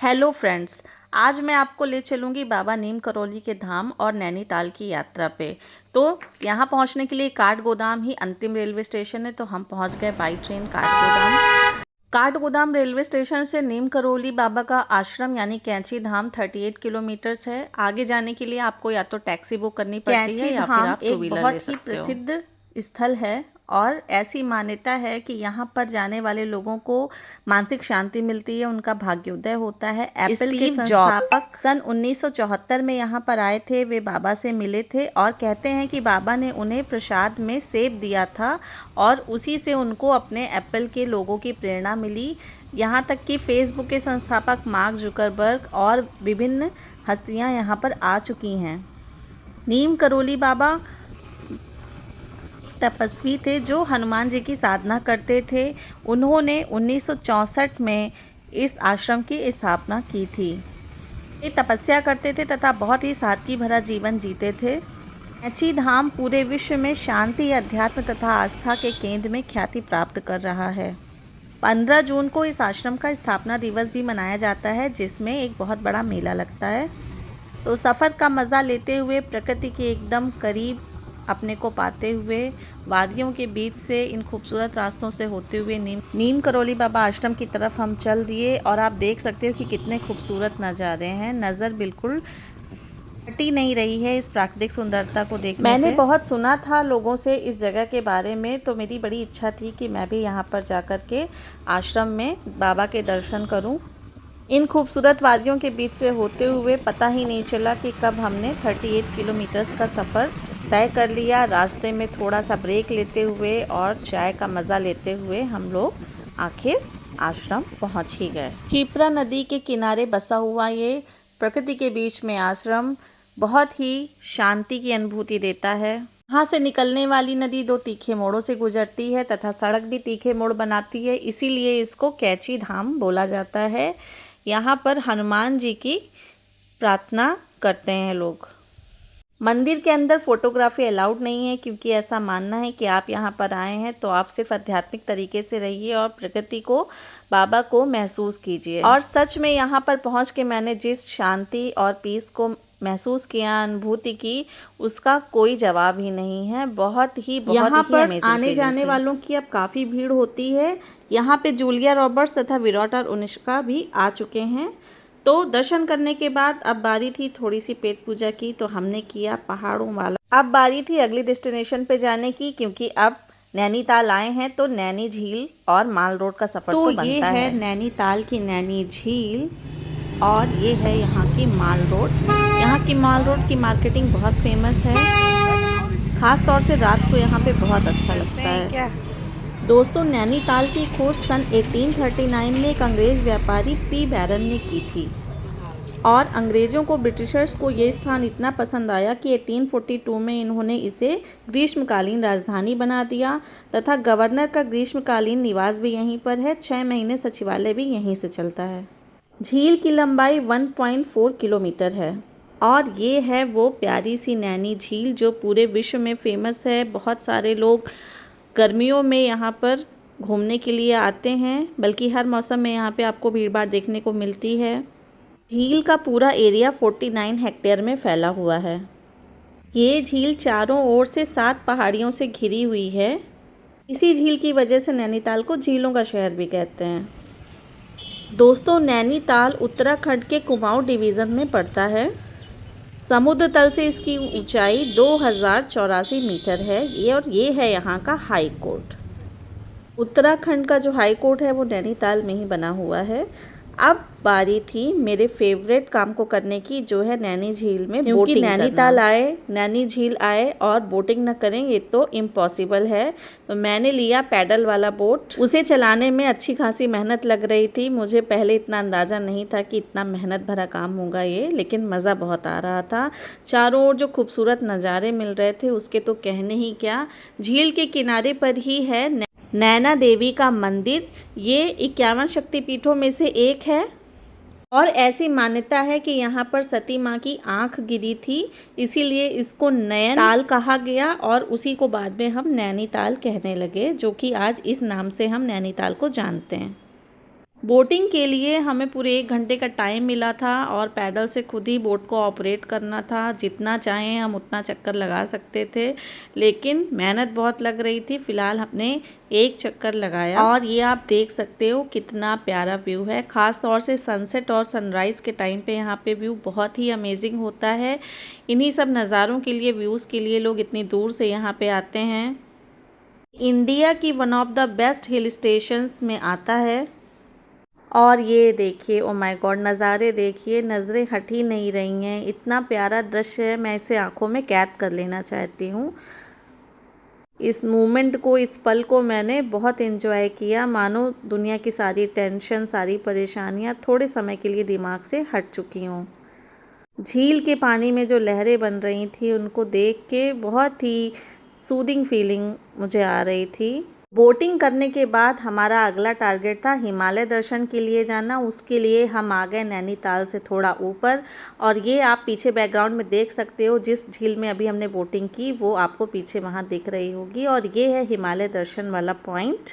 Hello friends, आज मैं आपको ले चलूँगी बाबा नीम करौली के धाम और नैनीताल की यात्रा पे। तो यहाँ पहुँचने के लिए काठगोदाम ही अंतिम रेलवे स्टेशन है, तो हम पहुँच गए by train Kathgodam. Kathgodam railway station से नीम करौली बाबा का आश्रम यानी कैंची धाम 38 किलोमीटर्स है। आगे जाने के लिए आपको या तो टैक्सी बुक करनी पड़ती है या फिर आप टू व्हीलर ले सकते हो। बहुत ही प्रसिद्ध स्थल है और ऐसी मान्यता है कि यहाँ पर जाने वाले लोगों को मानसिक शांति मिलती है, उनका भाग्योदय होता है। एप्पल के संस्थापक सन 1974 में यहाँ पर आए थे, वे बाबा से मिले थे और कहते हैं कि बाबा ने उन्हें प्रसाद में सेब दिया था और उसी से उनको अपने एप्पल के लोगों की प्रेरणा मिली। यहाँ तक कि फेसबुक के संस्थापक मार्क जुकरबर्ग और विभिन्न हस्तियाँ यहाँ पर आ चुकी हैं। नीम करौली बाबा तपस्वी थे जो हनुमान जी की साधना करते थे। उन्होंने 1964 में इस आश्रम की स्थापना की थी। ये तपस्या करते थे तथा बहुत ही सादगी भरा जीवन जीते थे। कैंची धाम पूरे विश्व में शांति, अध्यात्म तथा आस्था के केंद्र में ख्याति प्राप्त कर रहा है। 15 जून को इस आश्रम का स्थापना दिवस भी मनाया जाता है, जिसमें एक बहुत बड़ा मेला लगता है। तो सफ़र का मज़ा लेते हुए, प्रकृति के एकदम करीब अपने को पाते हुए, वादियों के बीच से इन खूबसूरत रास्तों से होते हुए नीम करौली बाबा आश्रम की तरफ हम चल दिए। और आप देख सकते हो कि कितने खूबसूरत नज़ारे हैं। नज़र बिल्कुल हटी नहीं रही है इस प्राकृतिक सुंदरता को देखने से। मैंने बहुत सुना था लोगों से इस जगह के बारे में, तो मेरी बड़ी इच्छा थी कि मैं भी यहाँ पर जाकर के आश्रम में बाबा के दर्शन करूँ। इन खूबसूरत वादियों के बीच से होते हुए पता ही नहीं चला कि कब हमने 38 किलोमीटर्स का सफ़र तय कर लिया। रास्ते में थोड़ा सा ब्रेक लेते हुए और चाय का मज़ा लेते हुए हम लोग आखिर आश्रम पहुंच ही गए। क्षिप्रा नदी के किनारे बसा हुआ ये प्रकृति के बीच में आश्रम बहुत ही शांति की अनुभूति देता है। यहाँ से निकलने वाली नदी 2 तीखे मोड़ों से गुजरती है तथा सड़क भी तीखे मोड़ बनाती है, इसीलिए इसको कैंची धाम बोला जाता है। यहाँ पर हनुमान जी की प्रार्थना करते हैं लोग। मंदिर के अंदर फोटोग्राफी अलाउड नहीं है, क्योंकि ऐसा मानना है कि आप यहाँ पर आए हैं तो आप सिर्फ आध्यात्मिक तरीके से रहिए और प्रकृति को, बाबा को महसूस कीजिए। और सच में यहाँ पर पहुँच के मैंने जिस शांति और पीस को महसूस किया, अनुभूति की, उसका कोई जवाब ही नहीं है। यहाँ पर आने जाने वालों की अब काफ़ी भीड़ होती है। यहाँ पे जूलिया रॉबर्ट्स तथा विराट और अनुष्का भी आ चुके हैं। तो दर्शन करने के बाद अब बारी थी थोड़ी सी पेट पूजा की, तो हमने किया पहाड़ों वाला। अब बारी थी अगली डेस्टिनेशन पे जाने की, क्योंकि अब नैनीताल आए हैं तो नैनी झील और माल रोड का सफ़र तो बनता है। ये है नैनीताल की नैनी झील और ये है यहाँ की माल रोड। यहाँ की माल रोड की मार्केटिंग बहुत फेमस है, ख़ास तौर से रात को यहाँ पे बहुत अच्छा लगता है। दोस्तों, नैनीताल की खोज सन 1839 में एक अंग्रेज़ व्यापारी पी बैरन ने की थी और अंग्रेज़ों को, ब्रिटिशर्स को ये स्थान इतना पसंद आया कि 1842 में इन्होंने इसे ग्रीष्मकालीन राजधानी बना दिया तथा गवर्नर का ग्रीष्मकालीन निवास भी यहीं पर है। 6 महीने सचिवालय भी यहीं से चलता है। झील की लंबाई 1.4 किलोमीटर है और ये है वो प्यारी सी नैनी झील जो पूरे विश्व में फेमस है। बहुत सारे लोग गर्मियों में यहाँ पर घूमने के लिए आते हैं, बल्कि हर मौसम में यहाँ पे आपको भीड़ भाड़ देखने को मिलती है। झील का पूरा एरिया 49 हेक्टेयर में फैला हुआ है। ये झील चारों ओर से 7 पहाड़ियों से घिरी हुई है। इसी झील की वजह से नैनीताल को झीलों का शहर भी कहते हैं। दोस्तों, नैनीताल उत्तराखंड के कुमाऊं डिवीज़न में पड़ता है। समुद्र तल से इसकी ऊंचाई 2084 मीटर है। ये है यहाँ का हाई कोर्ट। उत्तराखंड का जो हाई कोर्ट है वो नैनीताल में ही बना हुआ है। अब बारी थी मेरे फेवरेट काम को करने की, जो है नैनी झील में बोटिंग करना। नैनीताल आए, नैनी झील आए और बोटिंग न करें ये तो इम्पॉसिबल है। तो मैंने लिया पैडल वाला बोट। उसे चलाने में अच्छी खासी मेहनत लग रही थी। मुझे पहले इतना अंदाज़ा नहीं था कि इतना मेहनत भरा काम होगा ये, लेकिन मज़ा बहुत आ रहा था। चारों ओर जो खूबसूरत नज़ारे मिल रहे थे उसके तो कहने ही क्या। झील के किनारे पर ही है नैना देवी का मंदिर। ये 51 शक्तिपीठों में से एक है और ऐसी मान्यता है कि यहाँ पर सती माँ की आँख गिरी थी, इसीलिए इसको नैनीताल कहा गया और उसी को बाद में हम नैनीताल कहने लगे, जो कि आज इस नाम से हम नैनीताल को जानते हैं। बोटिंग के लिए हमें पूरे 1 घंटे का टाइम मिला था और पैडल से खुद ही बोट को ऑपरेट करना था। जितना चाहें हम उतना चक्कर लगा सकते थे, लेकिन मेहनत बहुत लग रही थी। फ़िलहाल हमने 1 चक्कर लगाया और ये आप देख सकते हो कितना प्यारा व्यू है। ख़ास तौर से सनसेट और सनराइज़ के टाइम पे यहाँ पे व्यू बहुत ही अमेजिंग होता है। इन्हीं सब नज़ारों के लिए, व्यूज़ के लिए लोग इतनी दूर से यहाँ पे आते हैं। इंडिया की one of the best hill stations में आता है। और ये देखिए, ओ माय गॉड, नज़ारे देखिए, नज़रें हट ही नहीं रही हैं। इतना प्यारा दृश्य है, मैं इसे आंखों में कैद कर लेना चाहती हूँ। इस मोमेंट को, इस पल को मैंने बहुत एंजॉय किया, मानो दुनिया की सारी टेंशन, सारी परेशानियाँ थोड़े समय के लिए दिमाग से हट चुकी हों। झील के पानी में जो लहरें बन रही थी, उनको देख के बहुत ही सूदिंग फीलिंग मुझे आ रही थी। बोटिंग करने के बाद हमारा अगला टारगेट था हिमालय दर्शन के लिए जाना। उसके लिए हम आ गए नैनीताल से थोड़ा ऊपर, और ये आप पीछे बैकग्राउंड में देख सकते हो, जिस झील में अभी हमने बोटिंग की वो आपको पीछे वहाँ दिख रही होगी, और ये है हिमालय दर्शन वाला पॉइंट।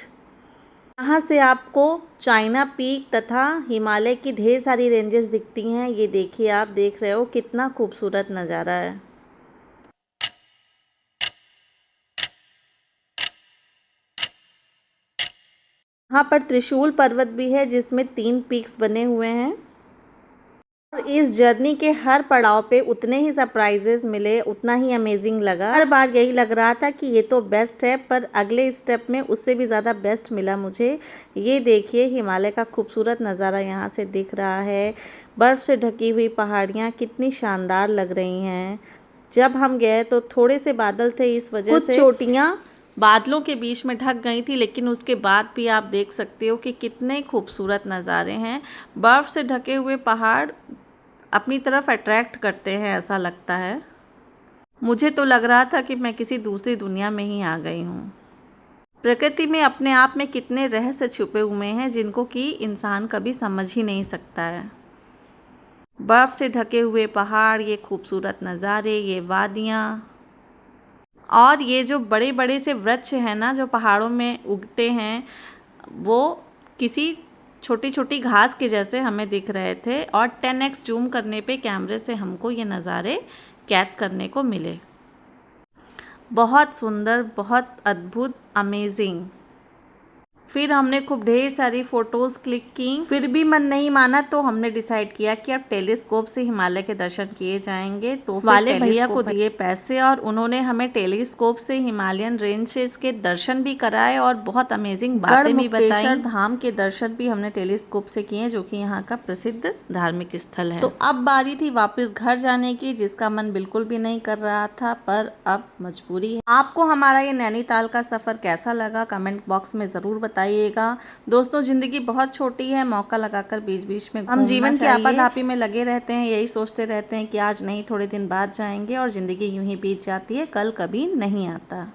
यहाँ से आपको चाइना पीक तथा हिमालय की ढेर सारी रेंजेस दिखती हैं। ये देखिए, आप देख रहे हो कितना खूबसूरत नज़ारा है। यहाँ पर त्रिशूल पर्वत भी है, जिसमें 3 पीक्स बने हुए हैं। और इस जर्नी के हर पड़ाव पे उतने ही सरप्राइजेस मिले, उतना ही अमेजिंग लगा। हर बार यही लग रहा था कि ये तो बेस्ट है, पर अगले स्टेप में उससे भी ज़्यादा बेस्ट मिला मुझे। ये देखिए, हिमालय का खूबसूरत नज़ारा यहाँ से दिख रहा है। बर्फ़ से ढकी हुई पहाड़ियाँ कितनी शानदार लग रही हैं। जब हम गए तो थोड़े से बादल थे, इस वजह से कुछ चोटियाँ बादलों के बीच में ढक गई थी, लेकिन उसके बाद भी आप देख सकते हो कि कितने खूबसूरत नज़ारे हैं। बर्फ़ से ढके हुए पहाड़ अपनी तरफ अट्रैक्ट करते हैं, ऐसा लगता है। मुझे तो लग रहा था कि मैं किसी दूसरी दुनिया में ही आ गई हूँ। प्रकृति में अपने आप में कितने रहस्य छुपे हुए हैं, जिनको कि इंसान कभी समझ ही नहीं सकता है। बर्फ़ से ढके हुए पहाड़, ये खूबसूरत नज़ारे, ये वादियाँ, और ये जो बड़े बड़े से वृक्ष हैं ना, जो पहाड़ों में उगते हैं, वो किसी छोटी छोटी घास के जैसे हमें दिख रहे थे। और 10x जूम करने पे कैमरे से हमको ये नज़ारे कैद करने को मिले। बहुत सुंदर, बहुत अद्भुत, अमेजिंग। फिर हमने खूब ढेर सारी फ़ोटोज़ क्लिक की। फिर भी मन नहीं माना, तो हमने डिसाइड किया कि अब टेलीस्कोप से हिमालय के दर्शन किए जाएंगे। तो वाले भैया को दिए पैसे और उन्होंने हमें टेलीस्कोप से हिमालयन रेंजेस के दर्शन भी कराए और बहुत अमेजिंग बातें भी बताई। धाम के दर्शन भी हमने टेलीस्कोप से किए, जो कि यहाँ का प्रसिद्ध धार्मिक स्थल है। तो अब बारी थी वापस घर जाने की, जिसका मन बिल्कुल भी नहीं कर रहा था, पर अब मजबूरी है। आपको हमारा ये नैनीताल का सफ़र कैसा लगा, कमेंट बॉक्स में ज़रूर बताइएगा। दोस्तों, ज़िंदगी बहुत छोटी है, मौका लगाकर बीच बीच में हम जीवन की आपाधापी में लगे रहते हैं, यही सोचते रहते हैं कि आज नहीं, थोड़े दिन बाद जाएंगे, और ज़िंदगी यूं ही बीत जाती है, कल कभी नहीं आता।